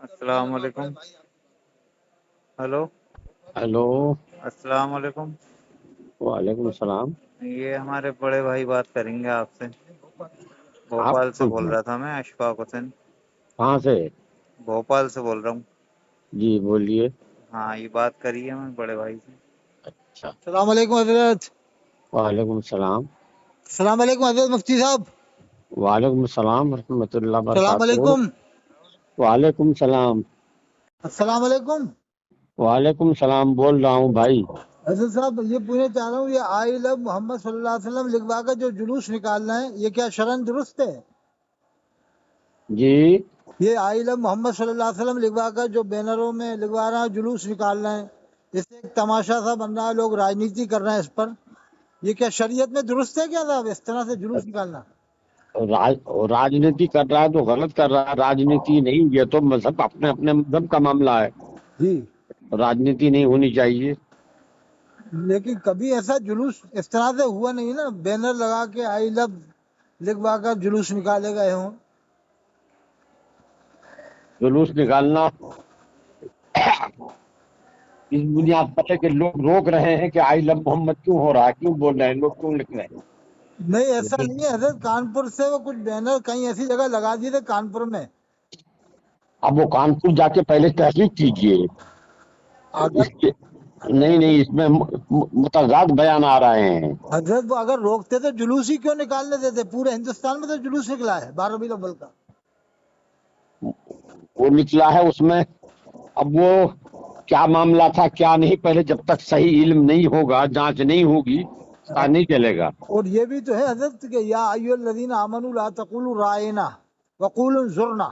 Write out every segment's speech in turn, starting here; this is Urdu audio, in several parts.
السلام علیکم. ہلو. ہیلو. السلام علیکم. وعلیکم السلام. یہ ہمارے بڑے بھائی بات کریں گے آپ سے. آپ بھوپال سے کون بول ہیں؟ رہا تھا میں، اشفاق حسین. کہاں سے؟ بھوپال سے بول رہا ہوں. جی بولیے. ہاں، یہ بات کری ہے میں بڑے بھائی سے. اچھا. السلام علیکم حضرت. وعلیکم السلام. السلام علیکم حضرت مفتی صاحب. وعلیکم السلام ورحمۃ اللہ السلام وبرکاتہ. علیکم. وعلیکم السلام. السلام علیکم وعلیکم السلام. بول رہا ہوں بھائی. حضرت صاحب، یہ پوچھنا چاہ رہا ہوں، یہ آئی لو محمد صلی اللہ علیہ وسلم لکھوا کر جو جلوس نکالنا ہے، یہ کیا شرعاً درست ہے؟ جی. یہ آئی لو محمد صلی اللہ علیہ وسلم لکھوا کر جو بینروں میں لکھوا رہا ہے، جلوس نکالنا ہے، اس سے ایک تماشا سا بن رہا ہے، لوگ راجنیتی کر رہے ہیں اس پر. یہ کیا شریعت میں درست ہے کیا صاحب اس طرح سے جلوس نکالنا؟ راجنیتی کر رہا ہے تو غلط کر رہا ہے. راجنیتی نہیں، یہ تو مذہب اپنے اپنے مذہب کا معاملہ ہے. جی، راجنیتی نہیں ہونی چاہیے. لیکن کبھی ایسا جلوس اس طرح سے ہوا نہیں نا، بینر لگا کے آئی لو لکھوا کر جلوس نکالے گئے ہوں. جلوس نکالنا اس بنیاد پر ہے کہ لوگ روک رہے ہیں کہ آئی لو محمد کیوں ہو رہا ہے، کیوں بول رہے ہیں لوگ، کیوں لکھ رہے ہیں. نہیں، ایسا نہیں ہے حضرت. کانپور سے وہ کچھ بینر کہیں ایسی جگہ لگا دیے تھے کانپور میں. اب وہ کانپور جا کے پہلے تحقیق کیجیے. اگر اس کے نہیں اس میں متضاد بیان آ رہے ہیں. حضرت وہ اگر روکتے تو جلوس ہی کیوں نکالنے دیتے؟ پورے ہندوستان میں تو جلوس نکلا ہے 12 ربیع الاول کا. وہ نکلا ہے اس میں. اب وہ کیا معاملہ تھا کیا نہیں، پہلے جب تک صحیح علم نہیں ہوگا، جانچ نہیں ہوگی، پتہ نہیں چلے گا. اور یہ بھی تو ہے حضرت کہ یا ایھا الذین آمنوا لا تقولوا رائنا وقولوا انظرنا.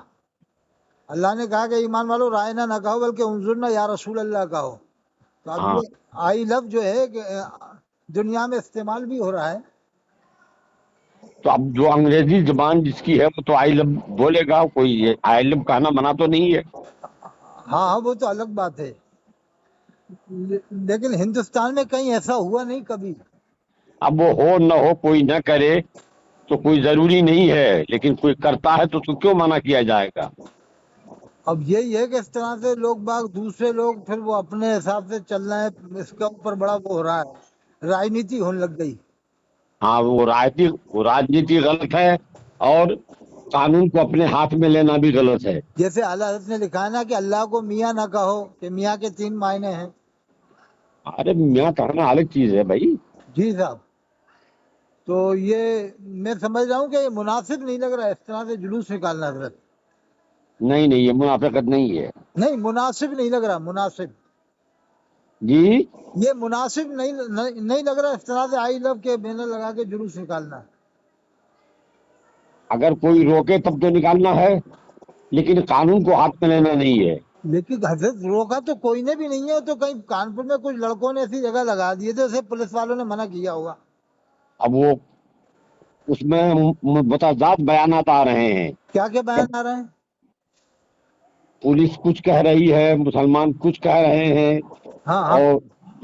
اللہ نے کہا کہ ایمان والو رائنا نہ کہو بلکہ انظرنا یا رسول اللہ کہو. تو اب ہاں یہ آئی لو جو ہے کہ دنیا میں استعمال بھی ہو رہا ہے. تو اب جو انگریزی زبان جس کی ہے وہ تو آئی لب بولے گا. کوئی آئی لب کہنا منع تو نہیں ہے. ہاں ہاں، وہ تو الگ بات ہے، لیکن ہندوستان میں کہیں ایسا ہوا نہیں کبھی. اب وہ ہو نہ ہو، کوئی نہ کرے تو کوئی ضروری نہیں ہے، لیکن کوئی کرتا ہے تو اس کو کیوں منع کیا جائے گا. اب یہی ہے کہ اس طرح سے لوگ باغ دوسرے لوگ پھر وہ اپنے حساب سے چل رہے ہیں، اس کے اوپر بڑا وہ ہو رہا ہے، راجنیتی ہونے لگ گئی. ہاں وہ راجنیتی غلط ہے، اور قانون کو اپنے ہاتھ میں لینا بھی غلط ہے. جیسے اعلیٰ حضرت نے لکھا ہے نا کہ اللہ کو میاں نہ کہو، کہ میاں کے 3 معنی ہیں. ارے میاں کہنا الگ چیز ہے بھائی. جی صاحب. تو یہ میں سمجھ رہا ہوں کہ یہ مناسب نہیں لگ رہا ہے اس طرح سے جلوس نکالنا حضرت. نہیں یہ منافقت نہیں ہے. نہیں، مناسب نہیں لگ رہا. مناسب جی. یہ مناسب نہیں لگ رہا اس طرح سے آئی لو کے بینر لگا کے جلوس نکالنا. اگر کوئی روکے تب تو نکالنا ہے، لیکن قانون کو ہاتھ میں لینا نہیں ہے. لیکن حضرت روکا تو کوئی نے بھی نہیں ہے، تو کہیں کانپور میں کچھ لڑکوں نے ایسی جگہ لگا دیے تھے، اسے پولیس والوں نے منع کیا ہوگا. اب وہ اس میں متضاد بیانات آ رہے ہیں. کیا بیان آ رہے ہیں؟ پولیس کچھ کہہ رہی ہے، مسلمان کچھ کہہ رہے ہیں. ہاں ہاں اور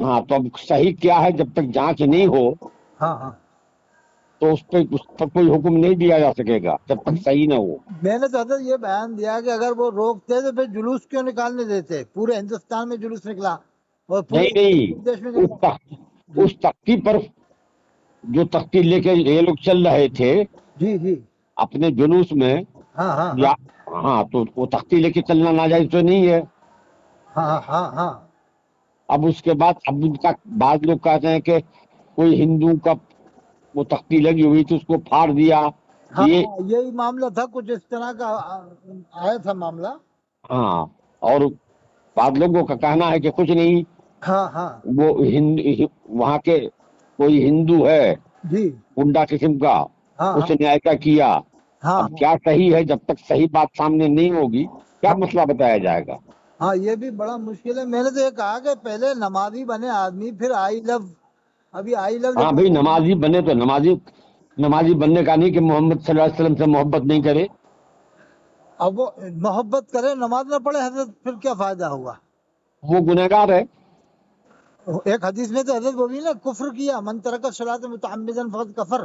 ہاں تو اب صحیح کیا ہے جب تک جانچ نہیں ہو ہاں ہاں. تو اس پر کوئی حکم نہیں دیا جا سکے گا جب تک صحیح نہ ہو. میں نے تو حضرت یہ بیان دیا کہ اگر وہ روکتے تو پھر جلوس کیوں نکالنے دیتے؟ پورے ہندوستان میں جلوس نکلا اور پورے نہیں دیش میں نکلا. جی اس تختی پر جو تختی لے کے یہ لوگ چل رہے تھے جی جی. اپنے جلوس میں، ہاں ہاں یا ہاں ہاں تو وہ تختی لے کے چلنا ناجائز تو نہیں ہے. ہاں ہاں ہاں. اب اس کے بعد اب ان کا بعض لوگ کہتے ہیں کہ کوئی ہندو کا وہ تختی لگی ہوئی تھی اس کو پھاڑ دیا. ہاں یہ یہی معاملہ تھا، کچھ اس طرح کا آیا تھا معاملہ. ہاں، اور بعض لوگوں کا کہنا ہے کہ کچھ نہیں، ہاں ہاں. وہ وہاں کے کوئی ہندو ہے جی. گنڈا قسم کا، ہاں اس نے ایسا کیا. ہاں اب کیا صحیح ہے جب تک صحیح بات سامنے نہیں ہوگی کیا ہاں مسئلہ بتایا جائے گا. ہاں، یہ بھی بڑا مشکل ہے. میں نے تو یہ کہا کہ پہلے نمازی بنے آدمی، پھر آئی لو. ابھی آئی لو ہاں بھائی، نمازی بنے تو نمازی بننے کا نہیں کہ محمد صلی اللہ علیہ وسلم سے محبت نہیں کرے. اب وہ محبت کرے نماز نہ پڑھے حضرت، پھر کیا فائدہ ہوا؟ وہ گنہگار ہے. ایک حدیث میں تو حضرت وہ بھی نا، کفر کیا من ترک الصلاۃ متعمدا فقد کفر.